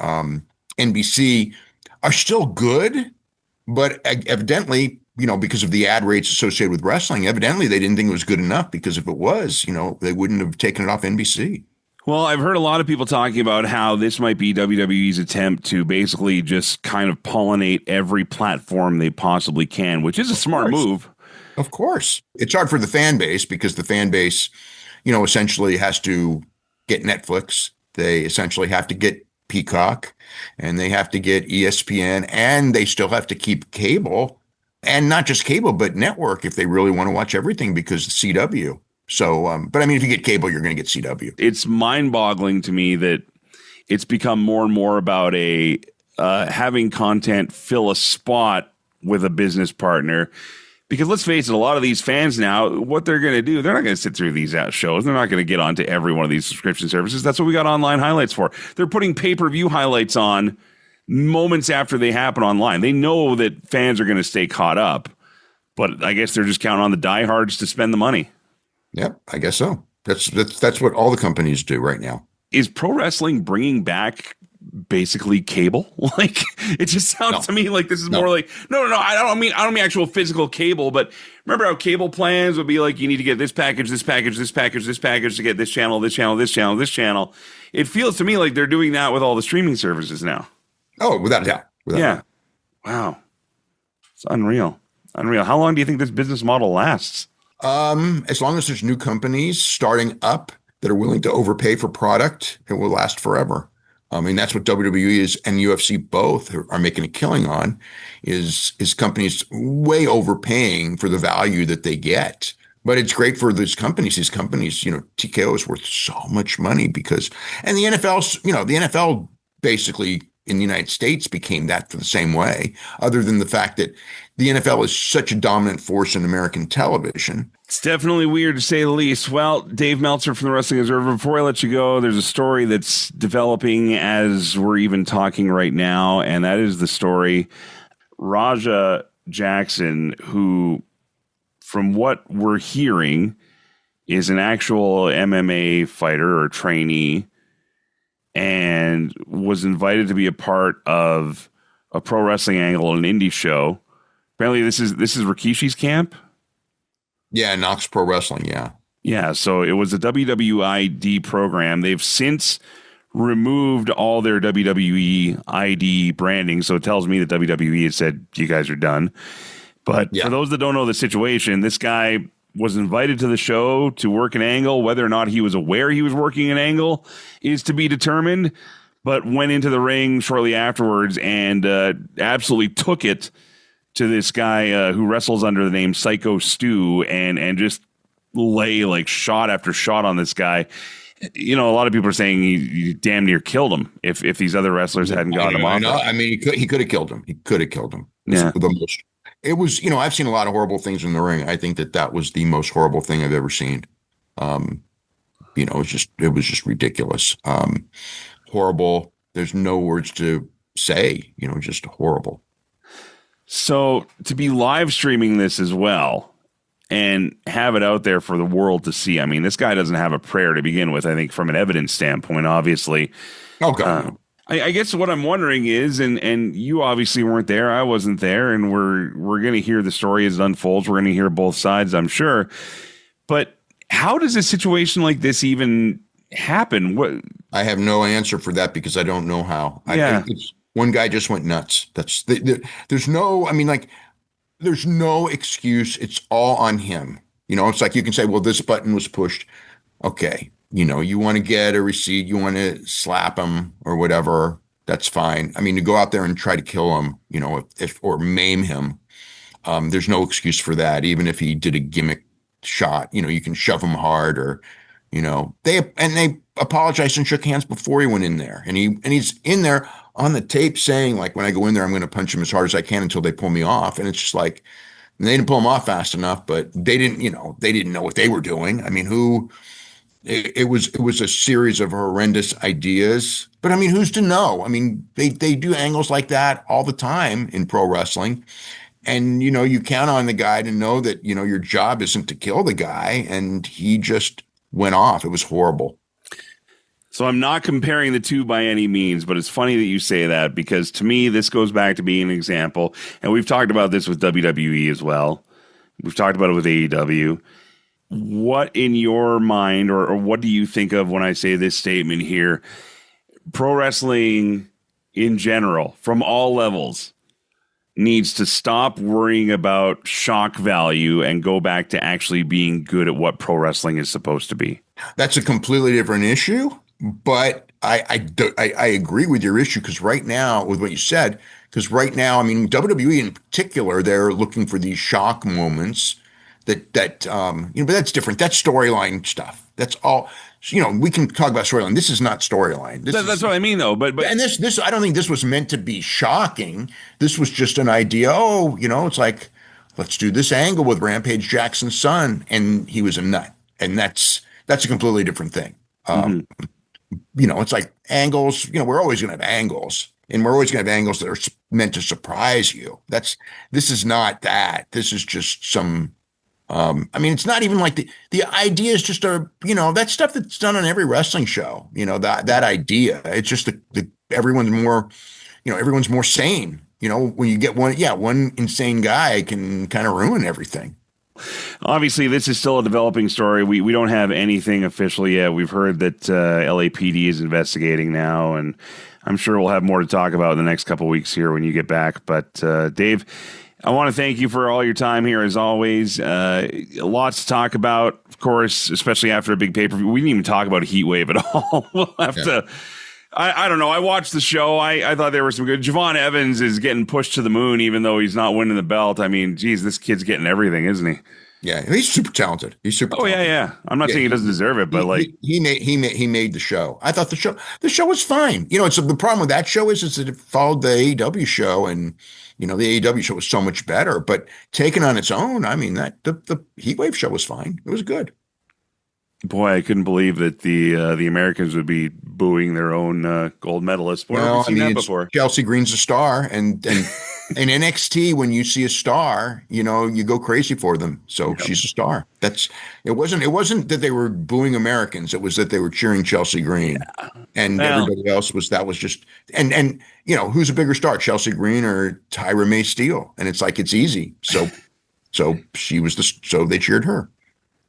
NBC are still good, but evidently, because of the ad rates associated with wrestling, evidently they didn't think it was good enough, because if it was, they wouldn't have taken it off NBC. Well, I've heard a lot of people talking about how this might be WWE's attempt to basically just kind of pollinate every platform they possibly can, which is a smart move. Of course. It's hard for the fan base, because the fan base, essentially has to get Netflix. They essentially have to get Peacock, and they have to get ESPN, and they still have to keep cable, and not just cable, but network if they really want to watch everything, because the CW. So, but if you get cable, you're going to get CW. It's mind-boggling to me that it's become more and more about having content fill a spot with a business partner. Because let's face it, a lot of these fans now, what they're going to do, they're not going to sit through these shows. They're not going to get onto every one of these subscription services. That's what we got online highlights for. They're putting pay-per-view highlights on moments after they happen online. They know that fans are going to stay caught up, but I guess they're just counting on the diehards to spend the money. Yep, I guess so. That's what all the companies do right now. Is pro wrestling bringing back basically cable? Like, it just sounds to me like this is more like no. I don't mean actual physical cable, but remember how cable plans would be like, you need to get this package, this package, this package, this package to get this channel, this channel, this channel, this channel. It feels to me like they're doing that with all the streaming services now. Oh, without a doubt. Wow. It's unreal. How long do you think this business model lasts? As long as there's new companies starting up that are willing to overpay for product, it will last forever. I mean, that's what WWE is and UFC both are making a killing on is companies way overpaying for the value that they get. But it's great for these companies. These companies, TKO is worth so much money and the NFL basically in the United States became that for the same way, other than the fact that the NFL is such a dominant force in American television. It's definitely weird to say the least. Well, Dave Meltzer from the Wrestling Observer, before I let you go, there's a story that's developing as we're even talking right now, and that is the story Raja Jackson, who, from what we're hearing, is an actual MMA fighter or trainee, and was invited to be a part of a Pro Wrestling Angle, an indie show. Apparently, this is Rikishi's camp. Yeah, Knox Pro Wrestling. Yeah. So it was a WWID program. They've since removed all their WWE ID branding. So it tells me that WWE has said, you guys are done. But for those that don't know the situation, this guy was invited to the show to work an angle. Whether or not he was aware he was working an angle is to be determined, but went into the ring shortly afterwards and absolutely took it to this guy who wrestles under the name SykoStu and just lay like shot after shot on this guy. A lot of people are saying he damn near killed him if these other wrestlers hadn't got him off. I mean, he could have killed him. Yeah. It was, I've seen a lot of horrible things in the ring. I think that was the most horrible thing I've ever seen. It was just ridiculous. Horrible. There's no words to say, just horrible. So to be live streaming this as well and have it out there for the world to see. I mean, this guy doesn't have a prayer to begin with, I think, from an evidence standpoint, obviously. Oh, God. I guess what I'm wondering is, and you obviously weren't there, I wasn't there, and we're going to hear the story as it unfolds. We're going to hear both sides, I'm sure. But how does a situation like this even happen? I have no answer for that because I don't know how. Yeah. One guy just went nuts. There's no excuse. It's all on him. It's like you can say, well, this button was pushed. Okay. You want to get a receipt, you want to slap him or whatever, that's fine. I mean, to go out there and try to kill him, or maim him, there's no excuse for that. Even if he did a gimmick shot, you can shove him hard or, they apologized and shook hands before he went in there. And he's in there on the tape saying, like, when I go in there, I'm going to punch him as hard as I can until they pull me off. And it's just like, they didn't pull him off fast enough, but they didn't know what they were doing. I mean, it was a series of horrendous ideas, but I mean, who's to know? I mean, they do angles like that all the time in pro wrestling. And, you count on the guy to know that, your job isn't to kill the guy. And he just went off. It was horrible. So I'm not comparing the two by any means, but it's funny that you say that because to me, this goes back to being an example. And we've talked about this with WWE as well. We've talked about it with AEW. What in your mind, or what do you think of when I say this statement here? Pro wrestling in general, from all levels, needs to stop worrying about shock value and go back to actually being good at what pro wrestling is supposed to be. That's a completely different issue, but I agree with your issue because right now, with what you said, because right now, I mean, WWE in particular, they're looking for these shock moments that but that's different. That's storyline stuff. That's all. We can talk about storyline. This is not storyline. That's what I mean, though. But and this I don't think this was meant to be shocking. This was just an idea. Oh, it's like, let's do this angle with Rampage Jackson's son, and he was a nut, and that's a completely different thing. It's like angles. We're always going to have angles, and we're always going to have angles that are meant to surprise you. This is not that. This is just some I mean, it's not even like the idea is just that stuff that's done on every wrestling show, that idea. It's just everyone's more sane. When you get one insane guy can kind of ruin everything. Obviously, this is still a developing story. We don't have anything official yet. We've heard that LAPD is investigating now, and I'm sure we'll have more to talk about in the next couple of weeks here when you get back. But Dave, I want to thank you for all your time here, as always. Lots to talk about, of course, especially after a big pay-per-view. We didn't even talk about Heat Wave at all. We'll have to... I don't know. I watched the show. I thought there were some good. Javon Evans is getting pushed to the moon, even though he's not winning the belt. I mean, geez, this kid's getting everything, isn't he? Yeah, he's super talented. Yeah. I'm not saying he doesn't deserve it, but he made the show. I thought the show was fine. It's the problem with that show is that it followed the AEW show, and the AEW show was so much better. But taken on its own, I mean, the Heat Wave show was fine. It was good. Boy, I couldn't believe that the Americans would be booing their own gold medalist. Where have we seen that before? Chelsea Green's a star, and in NXT, when you see a star, you go crazy for them. So she's a star. It wasn't that they were booing Americans. It was that they were cheering Chelsea Green, and everybody else was just and who's a bigger star, Chelsea Green or Tyra May Steele? And it's like it's easy. So she was so they cheered her.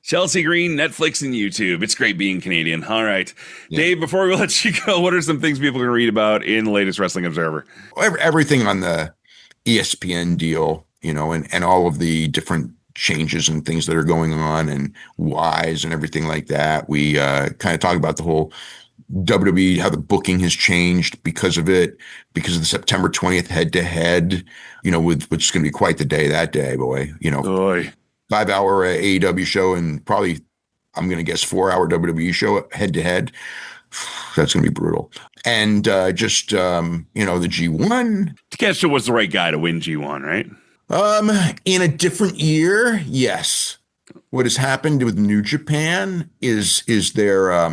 Chelsea Green, Netflix, and YouTube. It's great being Canadian. All right. Yeah. Dave, before we let you go, what are some things people can read about in the latest Wrestling Observer? Everything on the ESPN deal, and all of the different changes and things that are going on and whys and everything like that. We kind of talk about the whole WWE, how the booking has changed because of it, because of the September 20th head-to-head, which is going to be quite the day that day, boy. 5-hour AEW show and probably, I'm going to guess, 4-hour WWE show head-to-head. That's going to be brutal. And the G1. Takeshita was the right guy to win G1, right? In a different year, yes. What has happened with New Japan is their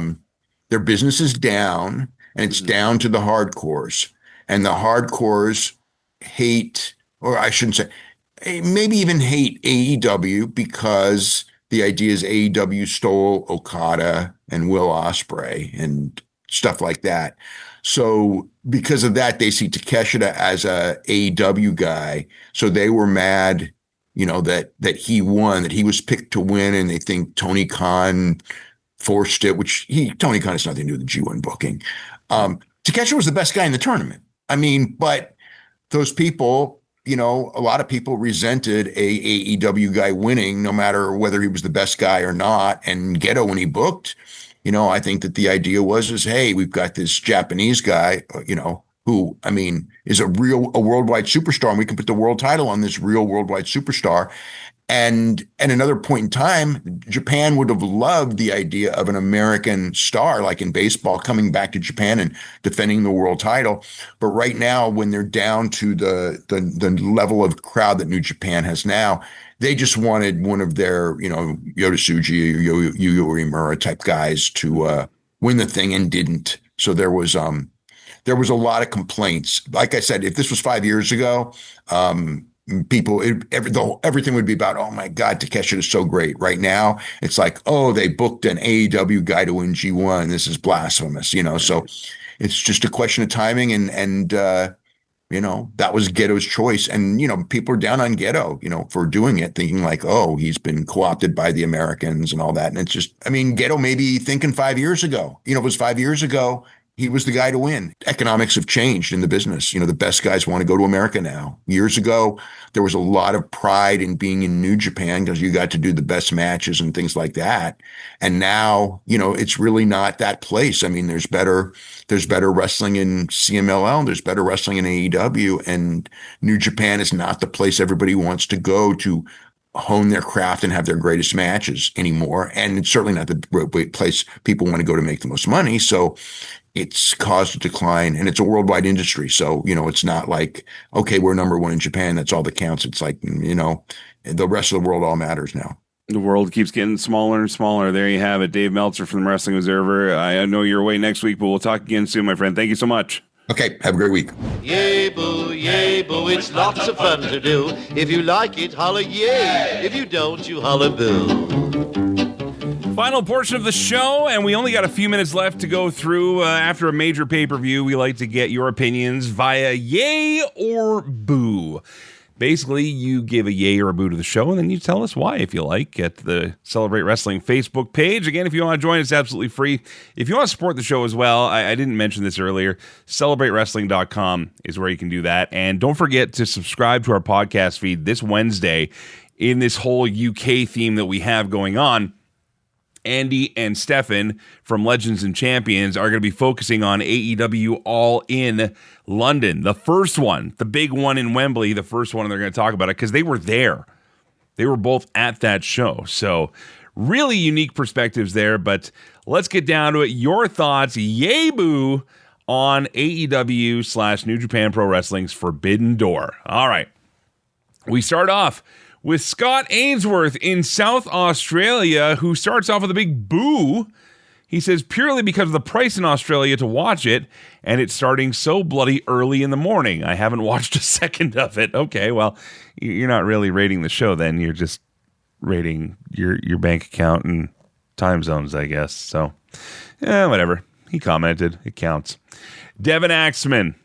business is down, and it's down to the hardcores. And the hardcores hate, or I shouldn't say, maybe even hate AEW because the idea is AEW stole Okada and Will Ospreay and stuff like that. So because of that, they see Takeshita as a AEW guy. So they were mad, that he won, that he was picked to win, and they think Tony Khan forced it, Tony Khan has nothing to do with the G1 booking. Takeshita was the best guy in the tournament. I mean, but those people, a lot of people resented a AEW guy winning, no matter whether he was the best guy or not. And Gedo, when he booked, I think that the idea was, hey, we've got this Japanese guy, who, I mean, is a worldwide superstar, and we can put the world title on this real worldwide superstar. And at another point in time, Japan would have loved the idea of an American star, like in baseball, coming back to Japan and defending the world title. But right now, when they're down to the level of crowd that New Japan has now, they just wanted one of their, Yota Tsuji or Yuya Uemura type guys to win the thing, and didn't. So there was a lot of complaints. Like I said, if this was 5 years ago, everything would be about, oh my God, Takeshita is so great. Right now, it's like, oh, they booked an AEW guy to win G1. This is blasphemous, So it's just a question of timing, and that was Geto's choice. And people are down on Geto, for doing it, thinking like, oh, he's been co-opted by the Americans and all that. And it's just, I mean, Geto may be thinking 5 years ago. It was 5 years ago. He was the guy to win. Economics have changed in the business. The best guys want to go to America now. Years ago, there was a lot of pride in being in New Japan because you got to do the best matches and things like that. And now, it's really not that place. I mean, there's better wrestling in CMLL, there's better wrestling in AEW, and New Japan is not the place everybody wants to go to hone their craft and have their greatest matches anymore. And it's certainly not the place people want to go to make the most money. So it's caused a decline, and it's a worldwide industry. So, it's not like, okay, we're number one in Japan. That's all that counts. It's like, the rest of the world all matters now. The world keeps getting smaller and smaller. There you have it. Dave Meltzer from the Wrestling Observer. I know you're away next week, but we'll talk again soon, my friend. Thank you so much. Okay. Have a great week. Yay, boo, yay. yay, boo, it's lots of fun to do. If you like it, holla yay. If you don't, you holla boo. Final portion of the show, and we only got a few minutes left to go through. After a major pay-per-view, we like to get your opinions via yay or boo. Basically, you give a yay or a boo to the show, and then you tell us why, if you like, at the Celebrate Wrestling Facebook page. Again, if you want to join, it's absolutely free. If you want to support the show as well, I didn't mention this earlier, CelebrateWrestling.com is where you can do that. And don't forget to subscribe to our podcast feed this Wednesday in this whole UK theme that we have going on. Andy and Stefan from Legends and Champions are going to be focusing on AEW All In London. The first one, the big one in Wembley, the first one, they're going to talk about it because they were there. They were both at that show. So really unique perspectives there, but let's get down to it. Your thoughts, yay boo, on AEW/New Japan Pro Wrestling's Forbidden Door. All right. We start off with Scott Ainsworth in South Australia, who starts off with a big boo. He says, purely because of the price in Australia to watch it, and it's starting so bloody early in the morning. I haven't watched a second of it. Okay, well, you're not really rating the show then. You're just rating your bank account and time zones, I guess. So, whatever. He commented. It counts. Devin Axman,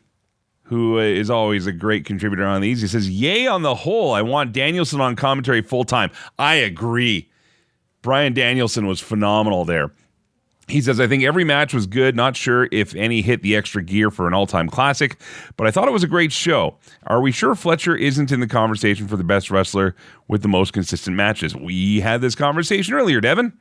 who is always a great contributor on these. He says, yay on the whole. I want Danielson on commentary full-time. I agree. Bryan Danielson was phenomenal there. He says, I think every match was good. Not sure if any hit the extra gear for an all-time classic, but I thought it was a great show. Are we sure Fletcher isn't in the conversation for the best wrestler with the most consistent matches? We had this conversation earlier, Devin.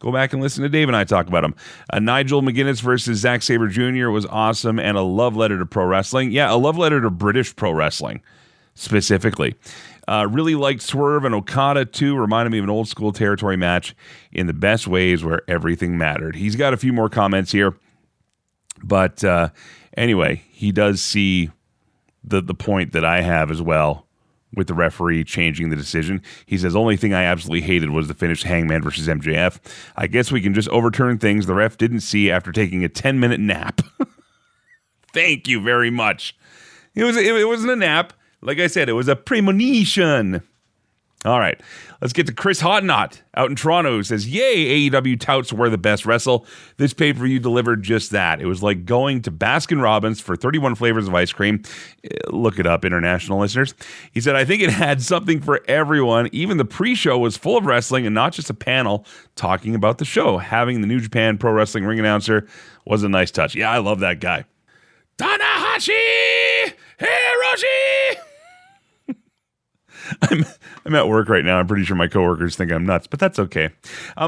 Go back and listen to Dave and I talk about him. Nigel McGuinness versus Zack Sabre Jr. was awesome and a love letter to pro wrestling. Yeah, a love letter to British pro wrestling, specifically. Really liked Swerve and Okada, too. Reminded me of an old school territory match in the best ways where everything mattered. He's got a few more comments here. But anyway, he does see the point that I have as well with the referee changing the decision. He says, only thing I absolutely hated was the finish Hangman versus MJF. I guess we can just overturn things the ref didn't see after taking a 10-minute nap. Thank you very much. It wasn't a nap. Like I said, it was a premonition. All right, let's get to Chris Hotnot out in Toronto, who says, yay, AEW touts were the best wrestle. This pay-per-view delivered just that. It was like going to Baskin-Robbins for 31 flavors of ice cream. Look it up, international listeners. He said, I think it had something for everyone. Even the pre-show was full of wrestling and not just a panel talking about the show. Having the New Japan Pro Wrestling ring announcer was a nice touch. Yeah, I love that guy. Tanahashi Hiroshi! I'm at work right now. I'm pretty sure my coworkers think I'm nuts, but that's okay.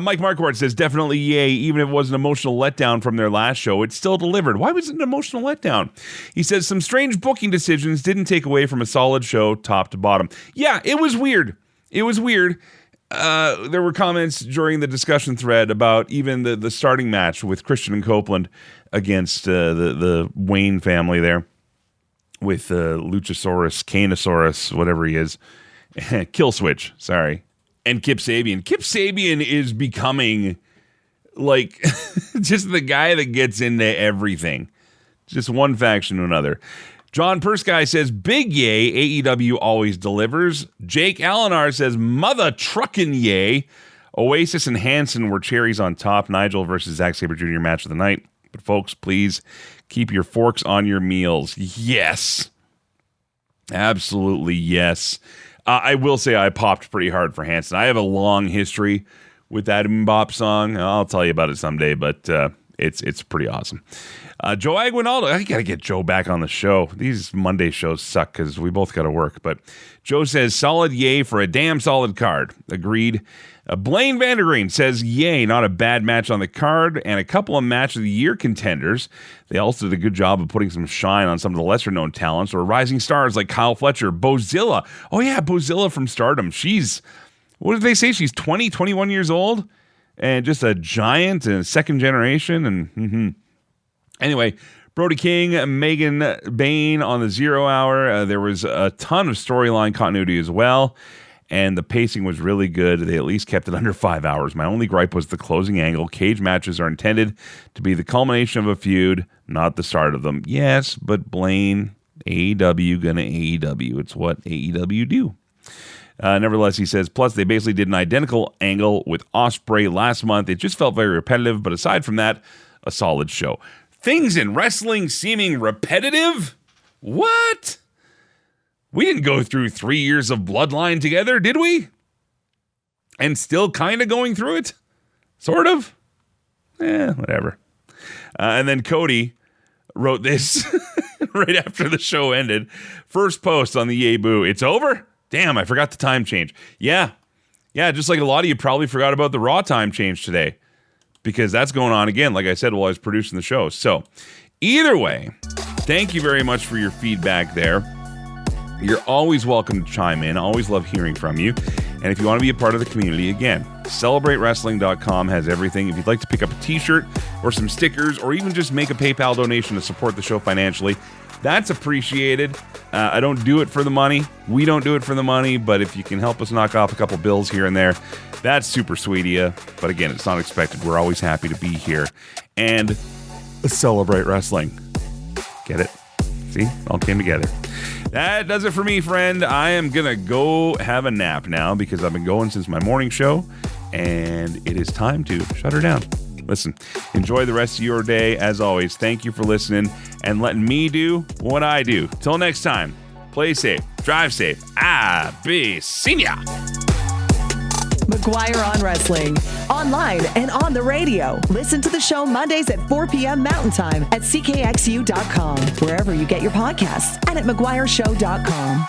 Mike Marquardt says, definitely yay. Even if it was an emotional letdown from their last show, it still delivered. Why was it an emotional letdown? He says, some strange booking decisions didn't take away from a solid show top to bottom. Yeah, it was weird. It was weird. There were comments during the discussion thread about even the starting match with Christian and Copeland against the Wayne family there with Luchasaurus, Kanosaurus, whatever he is. Kill Switch, sorry. And Kip Sabian. Kip Sabian is becoming like just the guy that gets into everything. Just one faction to another. John Persky says, big yay, AEW always delivers. Jake Allenar says, mother truckin' yay. Oasis and Hanson were cherries on top. Nigel versus Zack Sabre Jr. match of the night. But folks, please keep your forks on your meals. Yes. Absolutely yes. I will say I popped pretty hard for Hanson. I have a long history with that Mbop song. I'll tell you about it someday, but it's pretty awesome. Joe Aguinaldo. I got to get Joe back on the show. These Monday shows suck because we both got to work. But Joe says, solid yay for a damn solid card. Agreed. Blaine Vandergreen says, yay, not a bad match on the card, and a couple of match of the year contenders. They also did a good job of putting some shine on some of the lesser known talents or rising stars like Kyle Fletcher, Bozilla. Oh yeah, Bozilla from Stardom. She's, what did they say? She's 20, 21 years old and just a giant and second generation. And Anyway, Brody King, Megan Bain on the 0 hour. There was a ton of storyline continuity as well. And the pacing was really good. They at least kept it under 5 hours. My only gripe was the closing angle. Cage matches are intended to be the culmination of a feud, not the start of them. Yes, but Blaine, AEW gonna AEW. It's what AEW do. Nevertheless, he says, plus they basically did an identical angle with Ospreay last month. It just felt very repetitive, but aside from that, a solid show. Things in wrestling seeming repetitive? What? We didn't go through 3 years of Bloodline together, did we? And still kind of going through it? Sort of? Whatever. And then Cody wrote this right after the show ended. First post on the Yay Boo. It's over? Damn, I forgot the time change. Yeah, just like a lot of you probably forgot about the Raw time change today, because that's going on again, like I said, while I was producing the show. So either way, thank you very much for your feedback there. You're always welcome to chime in. I always love hearing from you. And if you want to be a part of the community, again, CelebrateWrestling.com has everything. If you'd like to pick up a t-shirt or some stickers, or even just make a PayPal donation to support the show financially, that's appreciated. I don't do it for the money. We don't do it for the money, but if you can help us knock off a couple bills here and there, that's super sweet of you. But again, it's not expected. We're always happy to be here and celebrate wrestling. Get it? See? All came together. That does it for me, friend. I am going to go have a nap now because I've been going since my morning show, and it is time to shut her down. Listen, enjoy the rest of your day. As always, thank you for listening and letting me do what I do. Till next time, play safe, drive safe. Be seen ya. McGuire on Wrestling. Online and on the radio. Listen to the show Mondays at 4 p.m. Mountain Time at CKXU.com, wherever you get your podcasts, and at McGuireShow.com.